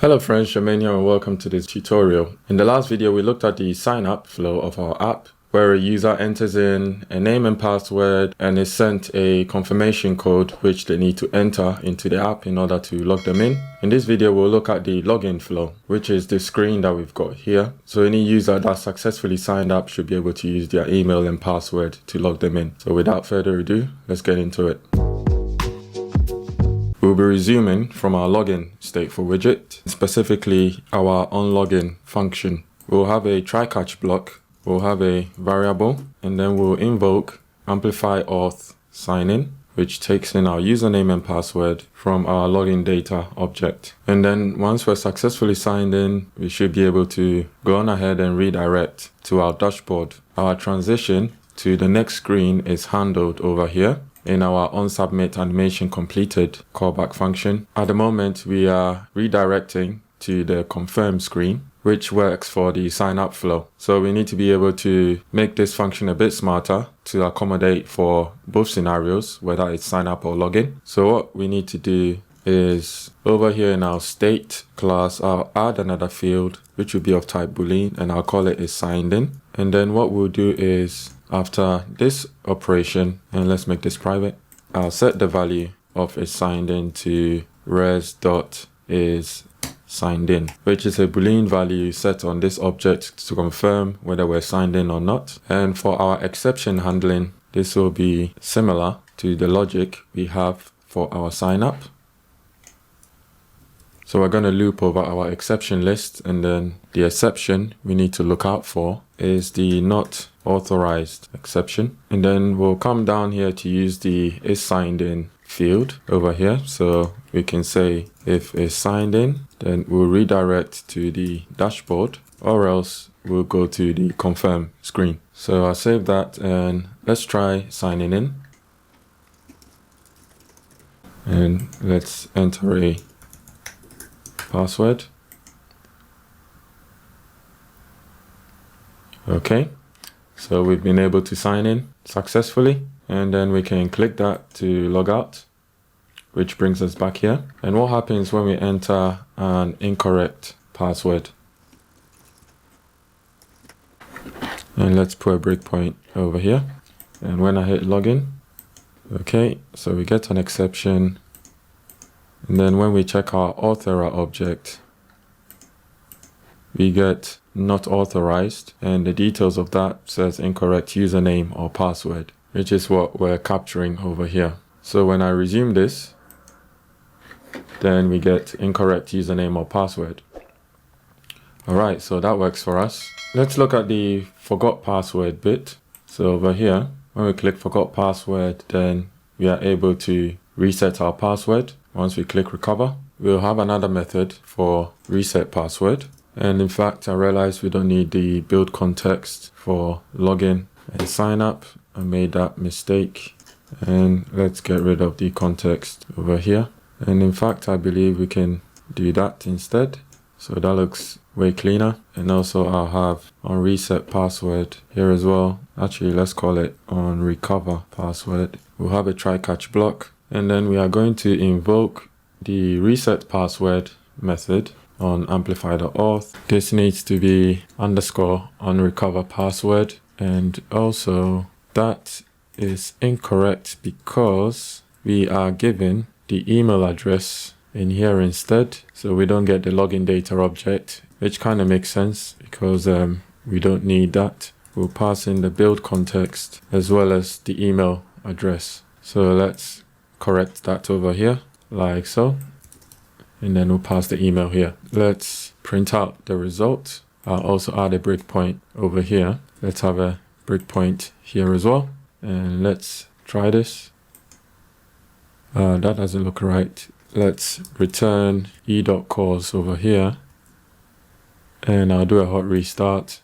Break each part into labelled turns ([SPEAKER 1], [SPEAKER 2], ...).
[SPEAKER 1] Hello friends, Jermaine here and welcome to this tutorial. In the last video we looked at the sign up flow of our app where a user enters in a name and password and is sent a confirmation code which they need to enter into the app in order to log them in. In this video we'll look at the login flow, which is the screen that we've got here. So any user that successfully signed up should be able to use their email and password to log them in. So without further ado, let's get into it. We'll be resuming from our login stateful widget, specifically our onLogin function. We'll have a try-catch block, we'll have a variable, and then we'll invoke Amplify Auth sign-in, which takes in our username and password from our login data object. And then once we're successfully signed in, we should be able to go on ahead and redirect to our dashboard. Our transition to the next screen is handled over here in our onSubmit animation completed callback function. At the moment, we are redirecting to the confirm screen, which works for the sign up flow. So we need to be able to make this function a bit smarter to accommodate for both scenarios, whether it's sign up or login. So what we need to do is over here in our state class, I'll add another field, which will be of type Boolean, and I'll call it is signed in. And then what we'll do is after this operation, and let's make this private, I'll set the value of is signed in to res.isSignedIn, which is a Boolean value set on this object to confirm whether we're signed in or not. And for our exception handling, this will be similar to the logic we have for our sign up. So we're going to loop over our exception list, and then the exception we need to look out for is the not authorized exception. And then we'll come down here to use the is signed in field over here. So we can say if is signed in, then we'll redirect to the dashboard, or else we'll go to the confirm screen. So I'll save that and let's try signing in. And let's enter a password. Okay, so we've been able to sign in successfully, and then we can click that to log out, which brings us back here. And what happens when we enter an incorrect password? And let's put a breakpoint over here. And when I hit login, okay, so we get an exception. And then when we check our auth error object, we get not authorized, and the details of that says incorrect username or password, which is what we're capturing over here. So when I resume this, then we get incorrect username or password. All right, so that works for us. Let's look at the forgot password bit. So over here, when we click forgot password, then we are able to reset our password. Once we click recover, we'll have another method for reset password. And in fact, I realized we don't need the build context for login and sign up. I made that mistake. And let's get rid of the context over here. And in fact, I believe we can do that instead. So that looks way cleaner. And also I'll have on reset password here as well. Actually, let's call it on recover password. We'll have a try catch block. And then we are going to invoke the reset password method on amplify.auth. This needs to be underscore on recover password. And also that is incorrect because we are given the email address in here instead. So we don't get the login data object, which kind of makes sense because we don't need that. We'll pass in the build context as well as the email address. So let's correct that over here like so. And then we'll pass the email here. Let's print out the result. I'll also add a breakpoint over here. Let's have a breakpoint here as well. And let's try this. That doesn't look right. Let's return e.cause over here. And I'll do a hot restart.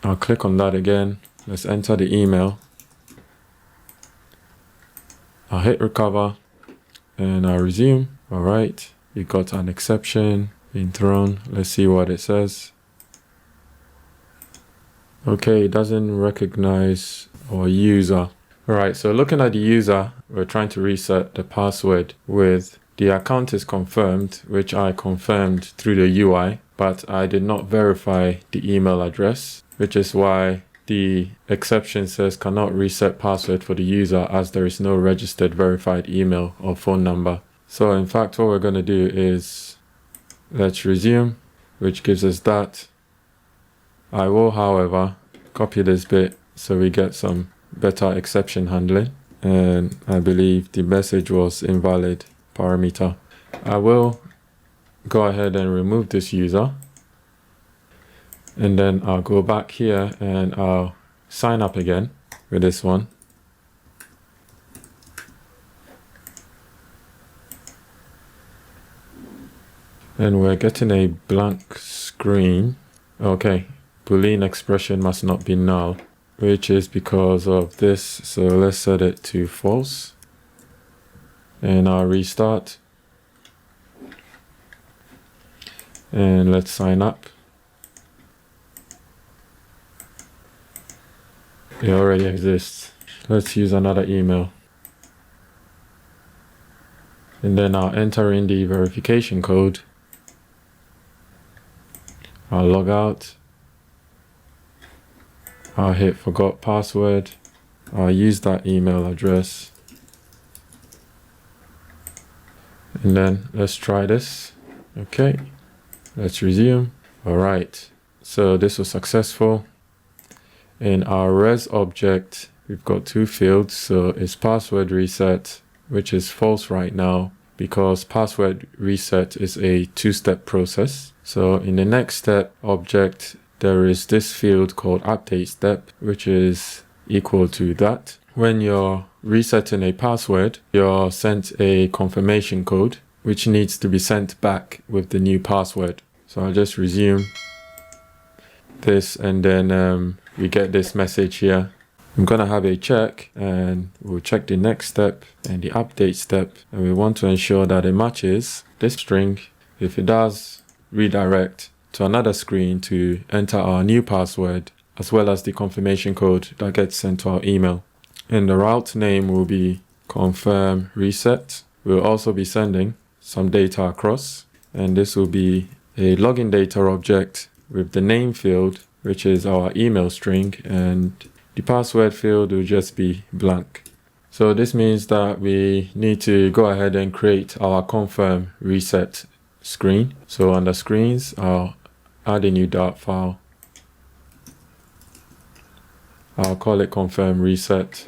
[SPEAKER 1] I'll click on that again. Let's enter the email. I'll hit recover. And I'll resume. All right, you got an exception being thrown. Let's see what it says. Okay, it doesn't recognize our user. All right, so looking at the user, we're trying to reset the password with the account is confirmed, which I confirmed through the UI, but I did not verify the email address, which is why the exception says cannot reset password for the user as there is no registered verified email or phone number. So in fact, what we're going to do is let's resume, which gives us that. I will, however, copy this bit so we get some better exception handling. And I believe the message was invalid parameter. I will go ahead and remove this user. And then I'll go back here and I'll sign up again with this one. And we're getting a blank screen. Okay, Boolean expression must not be null, which is because of this. So let's set it to false. And I'll restart. And let's sign up. It already exists. Let's use another email. And then I'll enter in the verification code. I'll log out. I'll hit forgot password. I'll use that email address. And then let's try this. Okay, let's resume. All right, so this was successful. In our res object, we've got two fields. So it's password reset, which is false right now because password reset is a two-step process. So in the next step object, there is this field called update step, which is equal to that. When you're resetting a password, you're sent a confirmation code, which needs to be sent back with the new password. So I'll just resume this and then we get this message here. I'm going to have a check and we'll check the next step and the update step. And we want to ensure that it matches this string. If it does, redirect to another screen to enter our new password as well as the confirmation code that gets sent to our email. And the route name will be confirm reset. We'll also be sending some data across, and this will be a login data object with the name field, which is our email string, and the password field will just be blank. So this means that we need to go ahead and create our confirm reset screen. So under screens, I'll add a new Dart file. I'll call it confirm reset.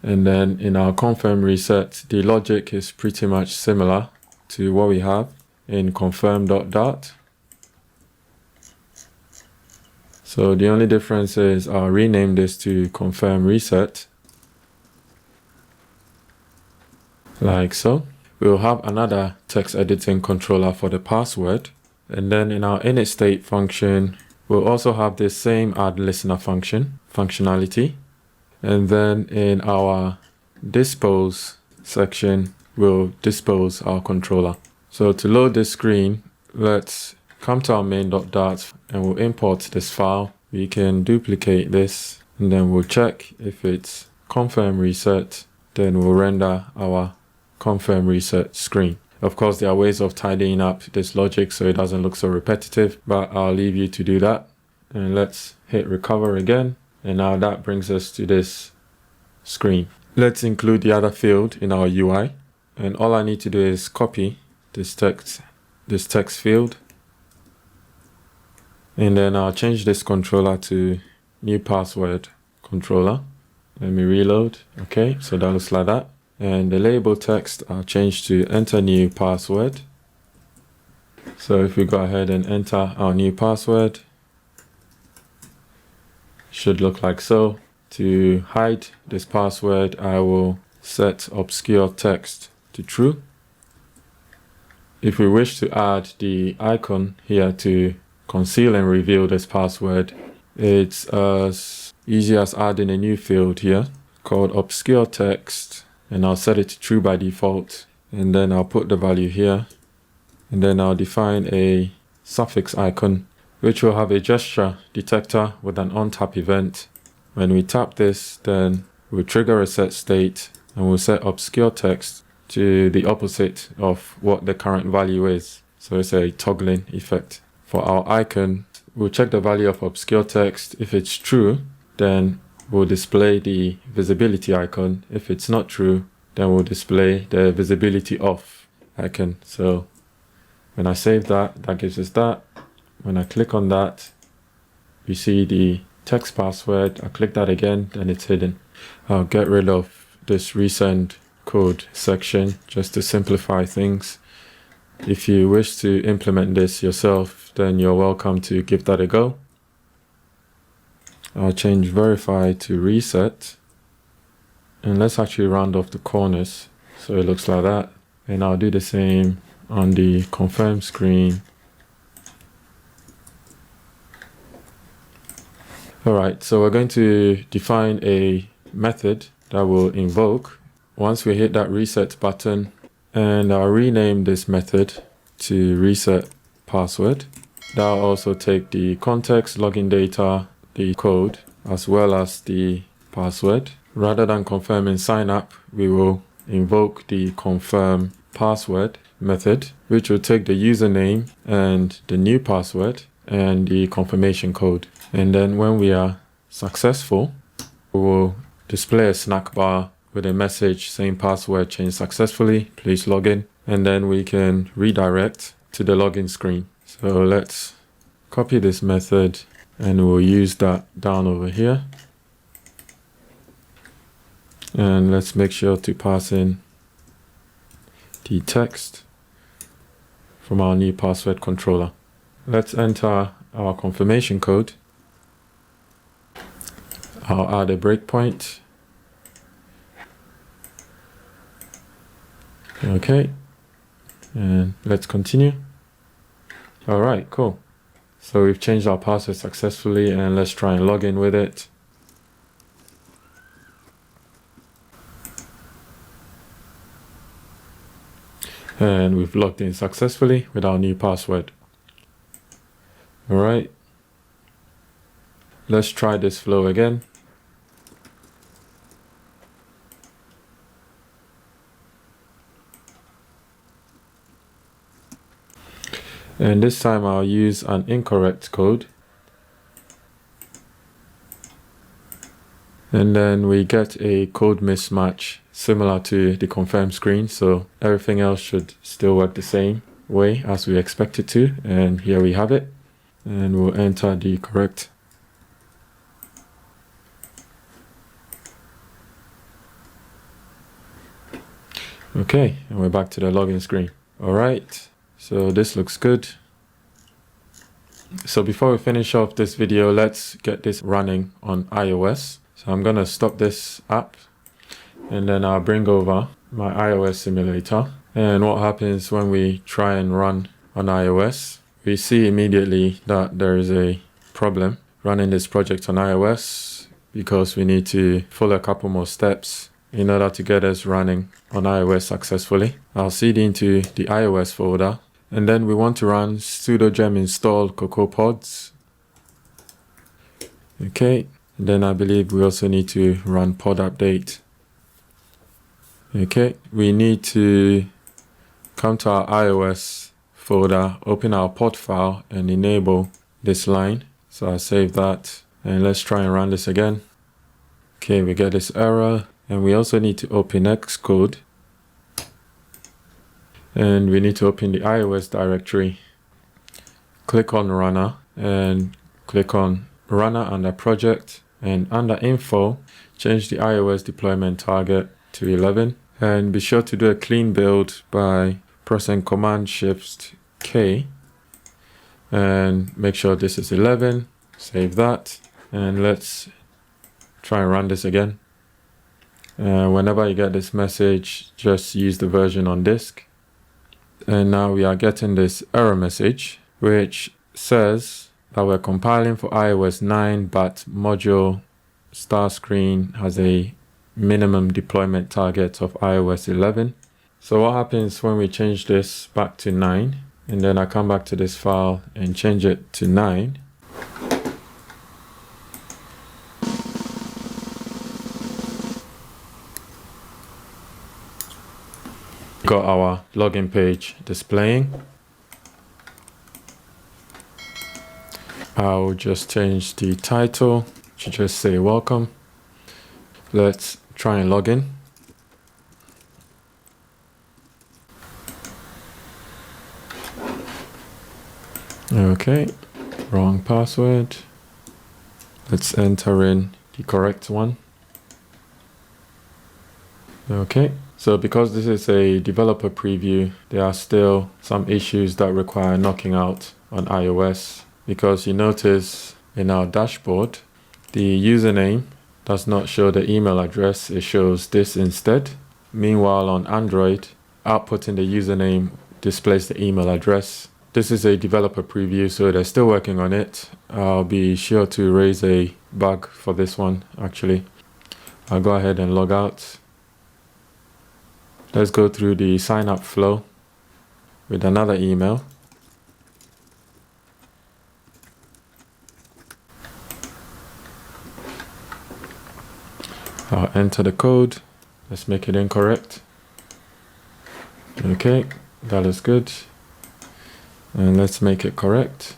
[SPEAKER 1] And then in our confirm reset, the logic is pretty much similar to what we have in confirm.dart. So the only difference is I'll rename this to confirm reset, like so. We'll have another text editing controller for the password. And then in our init state function, we'll also have this same add listener functionality. And then in our dispose section, we'll dispose our controller. So to load this screen, let's come to our main.dart and we'll import this file. We can duplicate this and then we'll check if it's confirm reset, then we'll render our confirm reset screen. Of course, there are ways of tidying up this logic so it doesn't look so repetitive, but I'll leave you to do that. And let's hit recover again. And now that brings us to this screen. Let's include the other field in our UI. And all I need to do is copy this text field. And then I'll change this controller to new password controller. Let me reload. Okay, so that looks like that. And the label text I'll change to enter new password. So if we go ahead and enter our new password, should look like so. To hide this password, I will set obscure text to true. If we wish to add the icon here to conceal and reveal this password, it's as easy as adding a new field here called obscure text, and I'll set it to true by default. And then I'll put the value here, and then I'll define a suffix icon which will have a gesture detector with an on-tap event. When we tap this, then we'll trigger a set state and we'll set obscure text to the opposite of what the current value is. So it's a toggling effect. For our icon, we'll check the value of obscure text. If it's true, then we'll display the visibility icon. If it's not true, then we'll display the visibility off icon. So when I save that, that gives us that. When I click on that, we see the text password. I click that again, then it's hidden. I'll get rid of this resend code section just to simplify things. If you wish to implement this yourself, then you're welcome to give that a go. I'll change verify to reset. And let's actually round off the corners so it looks like that. And I'll do the same on the confirm screen. Alright, so we're going to define a method that will invoke once we hit that reset button, and I'll rename this method to reset password. That'll also take the context, login data, the code, as well as the password. Rather than confirming sign up, we will invoke the confirm password method, which will take the username and the new password and the confirmation code. And then when we are successful, we will display a snack bar with a message saying password changed successfully, please log in. And then we can redirect to the login screen. So let's copy this method and we'll use that down over here. And let's make sure to pass in the text from our new password controller. Let's enter our confirmation code. I'll add a breakpoint. Okay, and let's continue. All right, cool. So we've changed our password successfully, and let's try and log in with it. And we've logged in successfully with our new password. All right, let's try this flow again. And this time I'll use an incorrect code. And then we get a code mismatch similar to the confirm screen. So everything else should still work the same way as we expect it to. And here we have it. And we'll enter the correct. Okay, and we're back to the login screen. All right. So this looks good. So before we finish off this video, let's get this running on iOS. So I'm going to stop this app and then I'll bring over my iOS simulator. And what happens when we try and run on iOS, we see immediately that there is a problem running this project on iOS because we need to follow a couple more steps in order to get us running on iOS successfully. I'll cd into the iOS folder. And then we want to run sudo gem install CocoaPods. Okay, and then I believe we also need to run pod update. Okay, we need to come to our iOS folder, open our pod file and enable this line. So I'll save that and let's try and run this again. Okay, we get this error and we also need to open Xcode. And we need to open the iOS directory. Click on runner and click on runner under project, and under info, change the iOS deployment target to 11. And be sure to do a clean build by pressing Command Shift K and make sure this is 11. Save that and let's try and run this again. Whenever you get this message, just use the version on disk. And now we are getting this error message, which says that we're compiling for iOS 9, but module start screen has a minimum deployment target of iOS 11. So what happens when we change this back to 9, and then I come back to this file and change it to 9. Got our login page displaying. I'll just change the title to just say welcome. Let's try and log in. Okay, wrong password. Let's enter in the correct one. Okay, so because this is a developer preview, there are still some issues that require knocking out on iOS, because you notice in our dashboard, the username does not show the email address, it shows this instead. Meanwhile, on Android, outputting the username displays the email address. This is a developer preview, so they're still working on it. I'll be sure to raise a bug for this one, actually. I'll go ahead and log out. Let's go through the sign up flow with another email. I'll enter the code. Let's make it incorrect. Okay, that is good. And let's make it correct.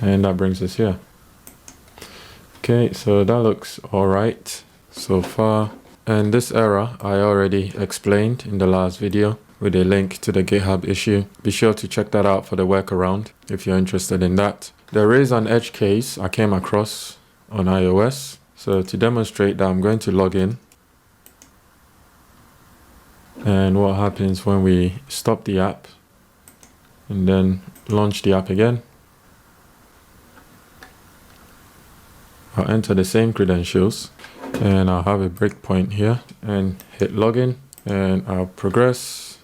[SPEAKER 1] And that brings us here. Okay, so that looks all right so far. And this error I already explained in the last video with a link to the GitHub issue. Be sure to check that out for the workaround if you're interested in that. There is an edge case I came across on iOS. So to demonstrate that, I'm going to log in. And what happens when we stop the app and then launch the app again. I'll enter the same credentials and I'll have a breakpoint here and hit login, and I'll progress.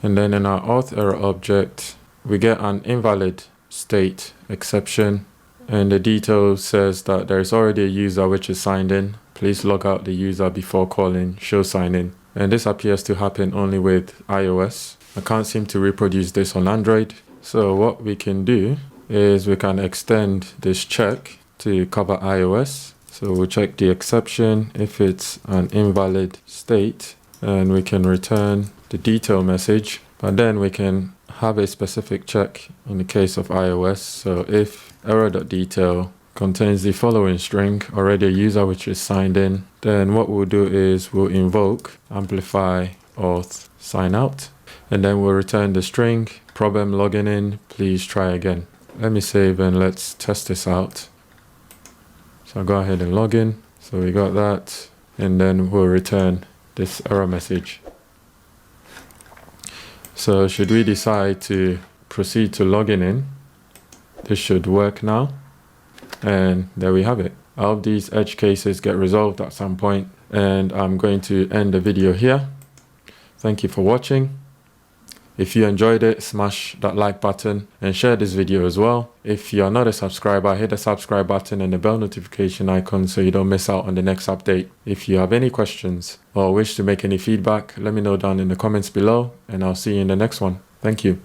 [SPEAKER 1] And then in our auth error object, we get an invalid state exception, and the detail says that there is already a user which is signed in. Please log out the user before calling show sign in. And this appears to happen only with iOS. I can't seem to reproduce this on Android. So what we can do is we can extend this check to cover iOS. So we'll check the exception if it's an invalid state, and we can return the detail message, but then we can have a specific check in the case of iOS. So if error.detail contains the following string, already a user which is signed in, then what we'll do is we'll invoke Amplify auth sign out, and then we'll return the string problem logging in, please try again. Let me save and let's test this out. So I'll go ahead and log in. So we got that, and then we'll return this error message. So should we decide to proceed to logging in, this should work now. And there we have it. I hope these edge cases get resolved at some point, and I'm going to end the video here. Thank you for watching. If you enjoyed it, smash that like button and share this video as well. If you're not a subscriber, hit the subscribe button and the bell notification icon so you don't miss out on the next update. If you have any questions or wish to make any feedback, let me know down in the comments below, and I'll see you in the next one. Thank you.